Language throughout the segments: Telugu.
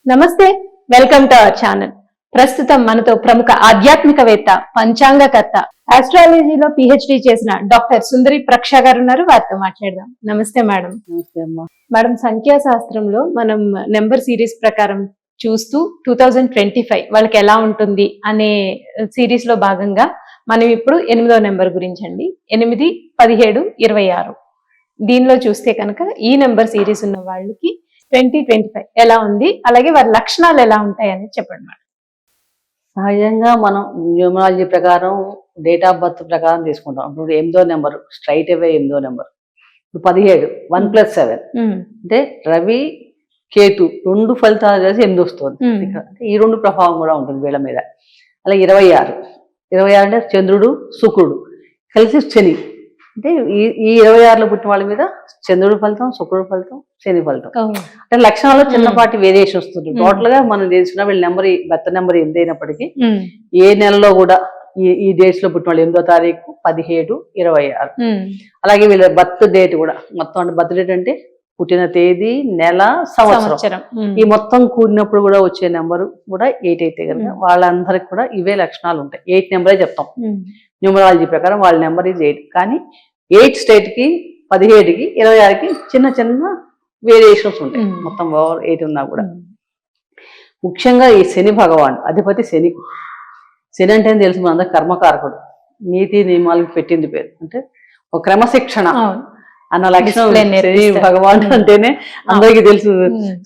నమస్తే, వెల్కమ్ టు అవర్ ఛానల్. ప్రస్తుతం మనతో ప్రముఖ ఆధ్యాత్మికవేత్త, పంచాంగకర్త, ఆస్ట్రాలజీలో పిహెచ్డి చేసిన డాక్టర్ సుందరి ప్రక్ష గారు ఉన్నారు. వారితో మాట్లాడదాం. నమస్తే మేడం. నమస్తే అమ్మా. మేడం, సంఖ్యాశాస్త్రంలో మనం నెంబర్ సిరీస్ ప్రకారం చూస్తూ 2025 వాళ్ళకి ఎలా ఉంటుంది అనే సిరీస్ లో భాగంగా మనం ఇప్పుడు 8వ నెంబర్ గురించి అండి. 8, 17, 26 దీనిలో చూస్తే కనుక ఈ నెంబర్ సిరీస్ ఉన్న వాళ్ళకి 2025 ఎలా ఉంది, అలాగే వారి లక్షణాలు ఎలా ఉంటాయి అనేది చెప్పండి మేడం. సహజంగా మనం న్యూమరాలజీ ప్రకారం డేట్ ఆఫ్ బర్త్ ప్రకారం తీసుకుంటాం. ఇప్పుడు 8వ నెంబర్ స్ట్రైట్ అవే 8వ నెంబర్. ఇప్పుడు 17 1+7 అంటే రవి కేతు 2 ఫలితాలు కలిసి 8 వస్తుంది. ఈ 2 ప్రభావం కూడా ఉంటుంది వీళ్ళ మీద. అలాగే 26 అంటే చంద్రుడు శుక్రుడు కలిసి శని. అంటే ఈ 26లో పుట్టిన వాళ్ళ మీద చంద్రుడు ఫలితం, శుక్రుడు ఫలితం, శని ఫలితం. అంటే లక్షణాల్లో చిన్నపాటి వేరియేషన్ వస్తుంది. టోటల్ గా మనం తెలిసిన వీళ్ళ నెంబర్ బర్త్ నెంబర్ 8 అయినప్పటికీ ఏ నెలలో కూడా ఈ డేట్స్ లో పుట్టిన వాళ్ళు 8వ తారీఖు 17, 26. అలాగే వీళ్ళ బర్త్ డేట్ కూడా మొత్తం అంటే బర్త్ డేట్ అంటే పుట్టిన తేదీ, నెల, సంవత్సరం ఈ మొత్తం కూడినప్పుడు కూడా వచ్చే నెంబరు కూడా 8 అయితే కనుక వాళ్ళందరికి కూడా ఇవే లక్షణాలు ఉంటాయి. 8 నెంబరే చెప్తాం న్యూమరాలజీ ప్రకారం. వాళ్ళ నెంబర్ ఈజ్ 8. కానీ 8 స్టేట్ కి 17కి 26కి చిన్న చిన్న వేరియేషన్స్ ఉంటాయి. మొత్తం 8 ఉన్నా కూడా. ముఖ్యంగా ఈ శని భగవాన్ అధిపతి శని. శని అంటే తెలుసు మన అందరూ కర్మకారకుడు, నీతి నియమాలకు పెట్టింది పేరు. అంటే ఒక క్రమశిక్షణ అన్న లక్షణం శని భగవాన్ అంటేనే అందరికీ తెలుసు.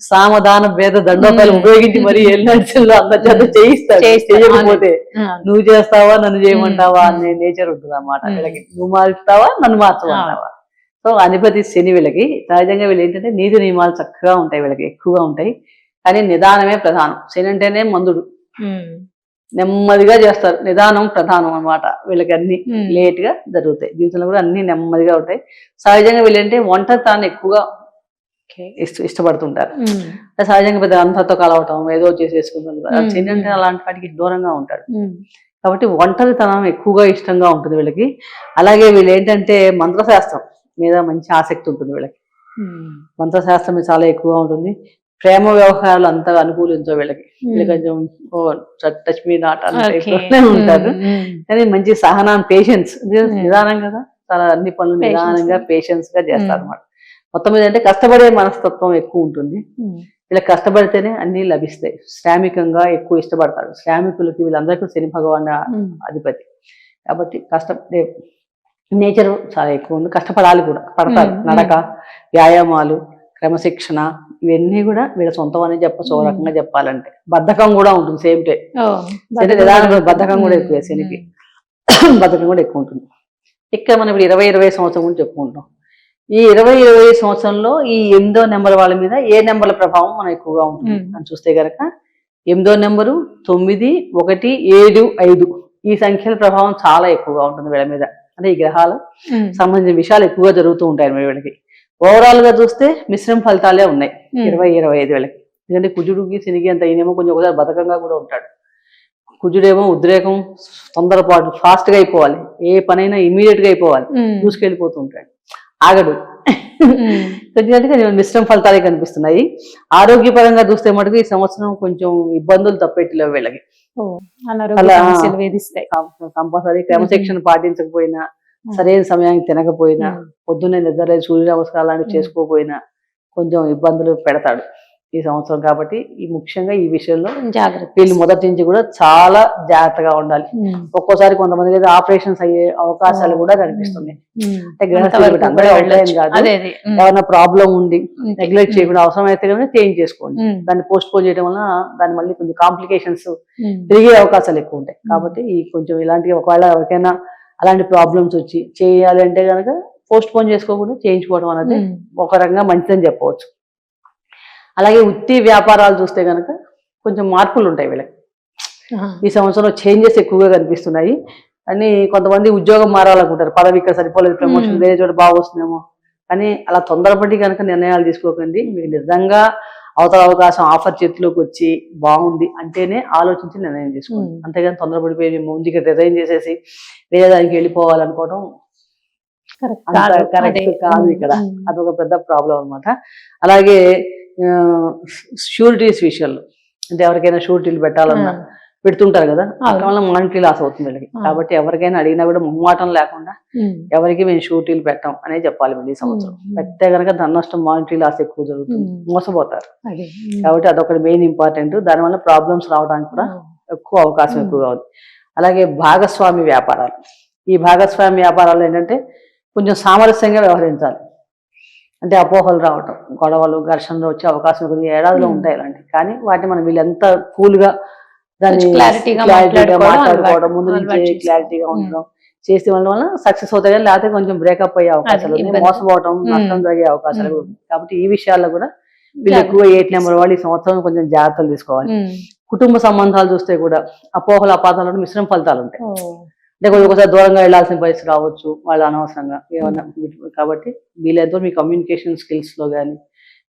సామధాన భేద దండోపాలు ఉపయోగించి మరి ఎల్లాడిలో అందరి చేత చేయిస్తాడు. చేయకపోతే నువ్వు చేస్తావా నన్ను చేయమంటావా అనే నేచర్ ఉంటుంది అన్నమాట వీళ్ళకి. నువ్వు మారుస్తావా నన్ను మార్చమంటావా. సో అధిపతి శని వీళ్ళకి. సహజంగా వీళ్ళు ఏంటంటే నీతి నియమాలు చక్కగా ఉంటాయి, వీళ్ళకి ఎక్కువగా ఉంటాయి. కానీ నిదానమే ప్రధానం. శని అంటేనే మందుడు, నెమ్మదిగా చేస్తారు. నిదానం ప్రధానం అన్నమాట వీళ్ళకి. అన్ని లేట్ గా జరుగుతాయి జీవితంలో కూడా, అన్ని నెమ్మదిగా ఉంటాయి. సహజంగా వీళ్ళంటే ఒంటరితనాన్ని ఎక్కువగా ఇష్టపడుతుంటారు. సహజంగా పెద్ద అందరితో కలవటం ఏదో చేసేసుకుంటారు. శని అంటే అలాంటి వాటికి దూరంగా ఉంటాడు. కాబట్టి ఒంటరితనం ఎక్కువగా ఇష్టంగా ఉంటుంది వీళ్ళకి. అలాగే వీళ్ళు ఏంటంటే మంత్రశాస్త్రం మీద మంచి ఆసక్తి ఉంటుంది వీళ్ళకి. మంత్రశాస్త్రం మీద చాలా ఎక్కువగా ఉంటుంది. ప్రేమ వ్యవహారాలు అంతగా అనుకూలించవు వీళ్ళకి. కొంచెం టచ్ మీ నాట్ అంటే ఉంటారు. కానీ మంచి సహనం, పేషెన్స్, నిదానం కదా, చాలా అన్ని పనులు నిదానంగా పేషెన్స్ గా చేస్తారు అన్నమాట. మొత్తం మీద అంటే కష్టపడే మనస్తత్వం ఎక్కువ ఉంటుంది ఇలా. కష్టపడితేనే అన్ని లభిస్తాయి. శ్రామికంగా ఎక్కువ ఇష్టపడతారు. శ్రామికులకి వీళ్ళందరికీ శని భగవాన్ అధిపతి కాబట్టి కష్టపడే నేచర్ చాలా ఎక్కువ ఉంది. కష్టపడాలి కూడా, పడతారు. నడక, వ్యాయామాలు, క్రమశిక్షణ ఇవన్నీ కూడా వీళ్ళ సొంతం అని చెప్పచ్చు. ఓ రకంగా చెప్పాలంటే బద్ధకం కూడా ఉంటుంది సేమ్ టైం. నిదానంగా బద్ధకం కూడా ఎక్కువ, శనికి బద్ధకం కూడా ఎక్కువ ఉంటుంది. ఇక్కడ మనం ఇప్పుడు 20 సంవత్సరం గురించి చెప్పుకుంటాం. ఈ 20 సంవత్సరంలో ఈ 8వ నెంబర్ వాళ్ళ మీద ఏ నెంబర్ల ప్రభావం మనం ఎక్కువగా ఉంటుంది అని చూస్తే కనుక 8వ నెంబరు 9, 1, 7, 5 ఈ సంఖ్యల ప్రభావం చాలా ఎక్కువగా ఉంటుంది వీళ్ళ మీద. అంటే ఈ గ్రహాలు సంబంధించిన విషయాలు ఎక్కువగా జరుగుతూ ఉంటాయి వీళ్ళకి. ఓవరాల్ గా చూస్తే మిశ్రమ ఫలితాలే ఉన్నాయి 20-25 వీళ్ళకి. ఎందుకంటే కుజుడికి శనికి అంత ఈయనేమో కొంచెం ఒకసారి బతకంగా కూడా ఉంటాడు. కుజుడేమో ఉద్రేకం, తొందరపాటు, ఫాస్ట్ గా అయిపోవాలి, ఏ పనైనా ఇమీడియట్ గా అయిపోవాలి, దూసుకెళ్ళిపోతూ ఉంటాడు, ఆగడు. కొంచెం మిశ్రమ ఫలితాలే కనిపిస్తున్నాయి. ఆరోగ్యపరంగా చూస్తే మటుకు ఈ సంవత్సరం కొంచెం ఇబ్బందులు తప్పెట్టిలేవు వీళ్ళకి. కంపల్సరీ క్రమశిక్షణ పాటించకపోయినా, సరైన సమయానికి తినకపోయినా, పొద్దున్నే నిద్ర సూర్య నమస్కారాలు లాంటివి చేసుకోకపోయినా కొంచెం ఇబ్బందులు పెడతాడు ఈ సంవత్సరం. కాబట్టి ఈ ముఖ్యంగా ఈ విషయంలో జాగ్రత్త. వీళ్ళు మొదటి నుంచి కూడా చాలా జాగ్రత్తగా ఉండాలి. ఒక్కోసారి కొంతమందికి అయితే ఆపరేషన్స్ అయ్యే అవకాశాలు కూడా కనిపిస్తున్నాయి. అంటే ఏమైనా ప్రాబ్లం ఉండి నెగ్లెక్ట్ చేయకుండా అవసరం అయితే కనుక చేంజ్ చేసుకోండి. దాన్ని పోస్ట్ పోన్ చేయడం వల్ల దాన్ని మళ్ళీ కొంచెం కాంప్లికేషన్స్ పెరిగే అవకాశాలు ఎక్కువ ఉంటాయి. కాబట్టి ఈ కొంచెం ఇలాంటి ఒకవేళ ఎవరికైనా అలాంటి ప్రాబ్లమ్స్ వచ్చి చేయాలి అంటే కనుక పోస్ట్ పోన్ చేసుకోకుండా చేయించుకోవడం అనేది ఒక రకంగా మంచిదని చెప్పవచ్చు. అలాగే వృత్తి వ్యాపారాలు చూస్తే కనుక కొంచెం మార్పులు ఉంటాయి వీళ్ళకి. ఈ సంవత్సరంలో చేంజెస్ ఎక్కువగా కనిపిస్తున్నాయి. అని కొంతమంది ఉద్యోగం మారాలనుకుంటారు, పదవి ఇక్కడ సరిపోలేదు, ప్రమోషన్ వేరే చోట బాగా వస్తుందేమో. కానీ అలా తొందరపడి కనుక నిర్ణయాలు తీసుకోకండి. మీకు నిజంగా అవతల అవకాశం ఆఫర్ చేతిలోకి వచ్చి బాగుంది అంటేనే ఆలోచించి నిర్ణయం తీసుకోండి. అంతేగాని తొందరపడిపోయి ముందుకి రిజైన్ చేసేసి వేరే దానికి వెళ్ళిపోవాలనుకోవడం కరెక్ట్ కాదు ఇక్కడ. అదొక పెద్ద ప్రాబ్లం అనమాట. అలాగే షూరిటీస్ విషయంలో, అంటే ఎవరికైనా షూరిటీలు పెట్టాలన్నా పెడుతుంటారు కదా, అట్లా వల్ల మానిటరీ లాస్ అవుతుంది వీళ్ళకి. కాబట్టి ఎవరికైనా అడిగినా కూడా మొహమాటం లేకుండా ఎవరికి మేము షూరిటీలు పెట్టాం అనే చెప్పాలి. వీళ్ళు ఈ సంవత్సరం పెడితే కనుక ధన నష్టం, మానిటరీ లాస్ ఎక్కువ జరుగుతుంది, మోసపోతారు. కాబట్టి అదొకటి మెయిన్ ఇంపార్టెంట్. దానివల్ల ప్రాబ్లమ్స్ రావడానికి కూడా ఎక్కువ అవకాశం ఎక్కువగా ఉంది. అలాగే భాగస్వామి వ్యాపారాలు, ఈ భాగస్వామి వ్యాపారాలు ఏంటంటే కొంచెం సామరస్యంగా వ్యవహరించాలి. అంటే అపోహలు రావటం, గొడవలు, ఘర్షణలు వచ్చే అవకాశం కొద్దిగా ఏడాదిలో ఉంటాయి ఇలాంటివి. కానీ వాటిని మనం వీళ్ళు ఎంత కూల్గా దాన్ని క్లారిటీగా మాట్లాడుకోవడం, ముందు నుంచి క్లారిటీగా ఉండడం చేస్తే వల్ల సక్సెస్ అవుతాయి. కానీ లేకపోతే కొంచెం బ్రేకప్ అయ్యే అవకాశాలు ఉన్నాయి, మోసపోవడం, నష్టం జరిగే అవకాశాలు కూడా ఉన్నాయి. కాబట్టి ఈ విషయాల్లో కూడా వీళ్ళు ఎక్కువ 8 నెంబర్ వాళ్ళు ఈ సంవత్సరం కొంచెం జాగ్రత్తలు తీసుకోవాలి. కుటుంబ సంబంధాలు చూస్తే కూడా అపోహలు, అపాతాలు, మిశ్రమ ఫలితాలు ఉంటాయి. అంటే ఒకసారి దూరంగా వెళ్లాల్సిన పరిస్థితి రావచ్చు వాళ్ళు అనవసరంగా ఏమన్నా. కాబట్టి వీళ్ళంతో మీ కమ్యూనికేషన్ స్కిల్స్ లో కానీ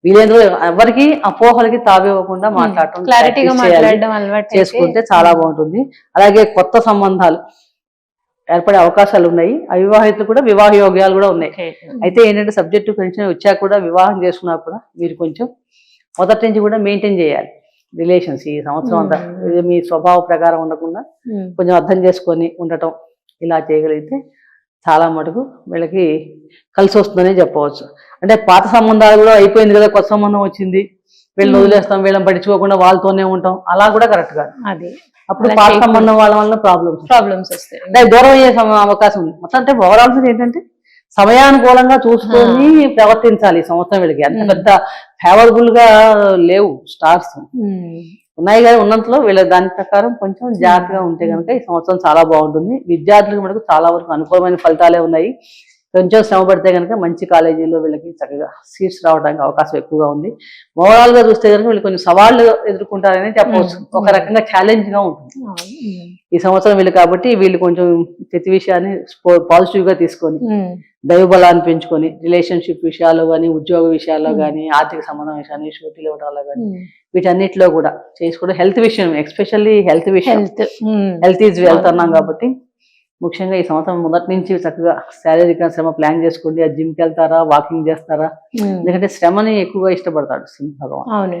వీళ్ళేందో ఎవరికి అపోహలకి తావివ్వకుండా మాట్లాడటం చేసుకుంటే చాలా బాగుంటుంది. అలాగే కొత్త సంబంధాలు ఏర్పడే అవకాశాలు ఉన్నాయి. అవివాహితులు కూడా వివాహ యోగ్యాలు కూడా ఉన్నాయి. అయితే ఏంటంటే సబ్జెక్టు కొంచెం వచ్చాక కూడా వివాహం చేసుకున్నా కూడా మీరు కొంచెం మొదటి నుంచి కూడా మెయింటైన్ చేయాలి రిలేషన్స్. ఈ సంవత్సరం అంతా మీ స్వభావ ప్రకారం ఉండకుండా కొంచెం అర్థం చేసుకొని ఉండటం ఇలా చేయగలిగితే చాలా మటుకు వీళ్ళకి కలిసి వస్తుందనే చెప్పవచ్చు. అంటే పాత సంబంధాలు కూడా అయిపోయింది కదా, కొత్త సంబంధం వచ్చింది, వీళ్ళని వదిలేస్తాం, వీళ్ళని పట్టించుకోకుండా వాళ్ళతోనే ఉంటాం, అలా కూడా కరెక్ట్ కాదు. అప్పుడు పాత సంబంధం వాళ్ళ వల్ల ప్రాబ్లమ్స్ వస్తాయి, అంటే దూరం అయ్యే అవకాశం ఉంది. మొత్తం అంటే ఓవరాల్ ఏంటంటే సమయానుకూలంగా చూసుకొని ప్రవర్తించాలి. ఈ సంవత్సరం వీళ్ళకి అంత పెద్ద ఫేవరబుల్ గా లేవు స్టార్స్, ఉన్నాయి కానీ ఉన్నంతలో వీళ్ళ దాని ప్రకారం కొంచెం జాగ్రత్తగా ఉంటే కనుక ఈ సంవత్సరం చాలా బాగుంటుంది. విద్యార్థులకు మనకు చాలా వరకు అనుకూలమైన ఫలితాలే ఉన్నాయి. కొంచెం శ్రమ పడితే కనుక మంచి కాలేజీలో వీళ్ళకి చక్కగా సీట్స్ రావడానికి అవకాశం ఎక్కువగా ఉంది. ఓవరాల్ గా చూస్తే కనుక వీళ్ళు కొంచెం సవాళ్ళు ఎదుర్కొంటారని చెప్పవచ్చు. ఒక రకంగా ఛాలెంజ్ గా ఉంటుంది ఈ సంవత్సరం వీళ్ళు. కాబట్టి వీళ్ళు కొంచెం ప్రతి విషయాన్ని పాజిటివ్ గా తీసుకొని దైవ బలాన్ని పెంచుకొని రిలేషన్షిప్ విషయాల్లో కానీ, ఉద్యోగ విషయాల్లో కానీ, ఆర్థిక సంబంధం విషయాన్ని, షూటీలు ఇవ్వడాల్లో కానీ వీటన్నిటిలో కూడా చేసుకోవడం. హెల్త్ విషయం ఎస్పెషల్లీ హెల్త్ ఈజ్ వెల్త్ అన్నాం కాబట్టి ముఖ్యంగా ఈ సంవత్సరం మొదటి నుంచి చక్కగా శారీరక శ్రమ ప్లాన్ చేసుకోండి. ఆ జిమ్కి వెళ్తారా, వాకింగ్ చేస్తారా, ఎందుకంటే శ్రమని ఎక్కువగా ఇష్టపడతాడు సింహ భగవాన్.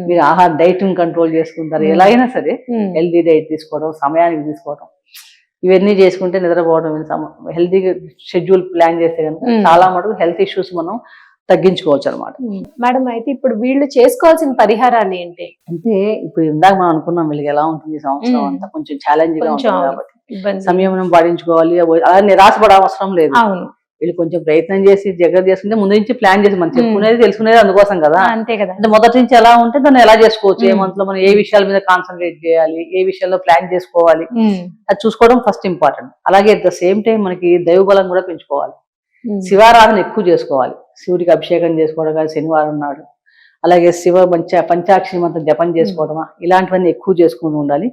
మీరు ఆహార డైట్ కంట్రోల్ చేసుకుంటారు, ఎలా అయినా సరే హెల్తీ డైట్ తీసుకోవడం, సమయానికి తీసుకోవడం, ఇవన్నీ చేసుకుంటే నిద్రపోవడం, హెల్తీగా షెడ్యూల్ ప్లాన్ చేస్తే కనుక చాలా మటుకు హెల్త్ ఇష్యూస్ మనం తగ్గించుకోవచ్చు అనమాట. మేడం, అయితే ఇప్పుడు వీళ్ళు చేసుకోవాల్సిన పరిహారాలు ఏంటి అంటే, ఇప్పుడు ఇందాక మనం అనుకున్నాం వీళ్ళకి ఎలా ఉంటుంది ఈ సంవత్సరం అంతా కొంచెం ఛాలెంజింగ్ గా ఉంటుంది కాబట్టి సంయమనం పాటించుకోవాలి. అలా నిరాశపడే అవసరం లేదు. వీళ్ళు కొంచెం ప్రయత్నం చేసి దగ్గర చేసుకుంటే ముందు నుంచి ప్లాన్ చేసి మనం చెప్పుకునేది తెలుసుకునేది అందుకోసం కదా. అంతే కదా. అంటే మొదటి నుంచి ఎలా ఉంటే దాన్ని ఎలా చేసుకోవచ్చు, ఏ మంత్ లో మనం ఏ విషయాల మీద కాన్సన్ట్రేట్ చేయాలి, ఏ విషయాల్లో ప్లాన్ చేసుకోవాలి, అది చూసుకోవడం ఫస్ట్ ఇంపార్టెంట్. అలాగే అట్ ద సేమ్ టైం మనకి దైవ బలం కూడా పెంచుకోవాలి. శివారాధన ఎక్కువ చేసుకోవాలి. శివుడికి అభిషేకం చేసుకోవడం కానీ శనివారం నాడు, అలాగే పంచాక్షరి మంత్రం జపం చేసుకోవడమా, ఇలాంటివన్నీ ఎక్కువ చేసుకుని ఉండాలి.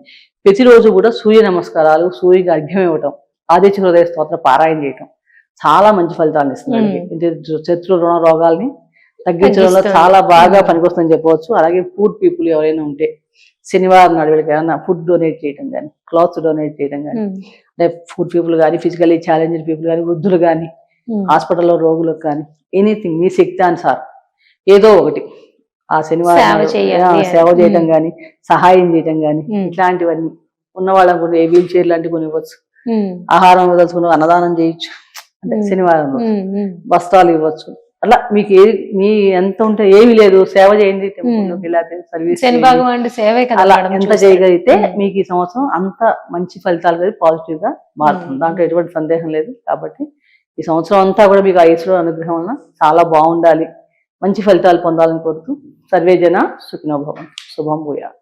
ప్రతిరోజు కూడా సూర్య నమస్కారాలు, సూర్యుడికి అర్ఘ్యం ఇవ్వటం, ఆదిత్య హృదయ స్తోత్ర పారాయణ చేయటం చాలా మంచి ఫలితాలను ఇస్తుంది. శత్రు రుణ రోగాల్ని తగ్గించడంలో చాలా బాగా పనికొస్తుందని చెప్పవచ్చు. అలాగే పూర్ పీపుల్ ఎవరైనా ఉంటే శనివారం నాడు వీళ్ళకి ఏమైనా ఫుడ్ డొనేట్ చేయడం కానీ, క్లాత్స్ డొనేట్ చేయడం కానీ, అంటే పూర్ పీపుల్ కానీ, ఫిజికల్లీ ఛాలెంజ్డ్ పీపుల్ కానీ, వృద్ధులు కానీ, హాస్పిటల్లో రోగులకు కానీ, ఎనీథింగ్ మీ శక్తి అనుసారం ఏదో ఒకటి ఆ శనివారం సేవ చేయటం కానీ, సహాయం చేయటం కానీ, ఇట్లాంటివన్నీ ఉన్న వాళ్ళకు కూడా వీల్ చైర్ లాంటివి కొన్ని ఇవ్వచ్చు, ఆహారం వదలుచుకుని అన్నదానం చేయొచ్చు, అంటే శనివారంలో వస్త్రాలు ఇవ్వచ్చు. అట్లా మీకు మీ ఎంత ఉంటే ఏమి లేదు సేవ చేయండి, సర్వీస్ అలా ఎంత చేయగలిగితే మీకు ఈ సంవత్సరం అంత మంచి ఫలితాలు కలిగి పాజిటివ్ గా మారుతుంది. దాంట్లో ఎటువంటి సందేహం లేదు. కాబట్టి ఈ సంవత్సరం అంతా కూడా మీకు ఆ ఈశ్వరుడు అనుగ్రహం వలన చాలా బాగుండాలి, మంచి ఫలితాలు పొందాలని కోరుతూ సర్వే జన సుఖినో భవంతు. శుభం భూయాత్.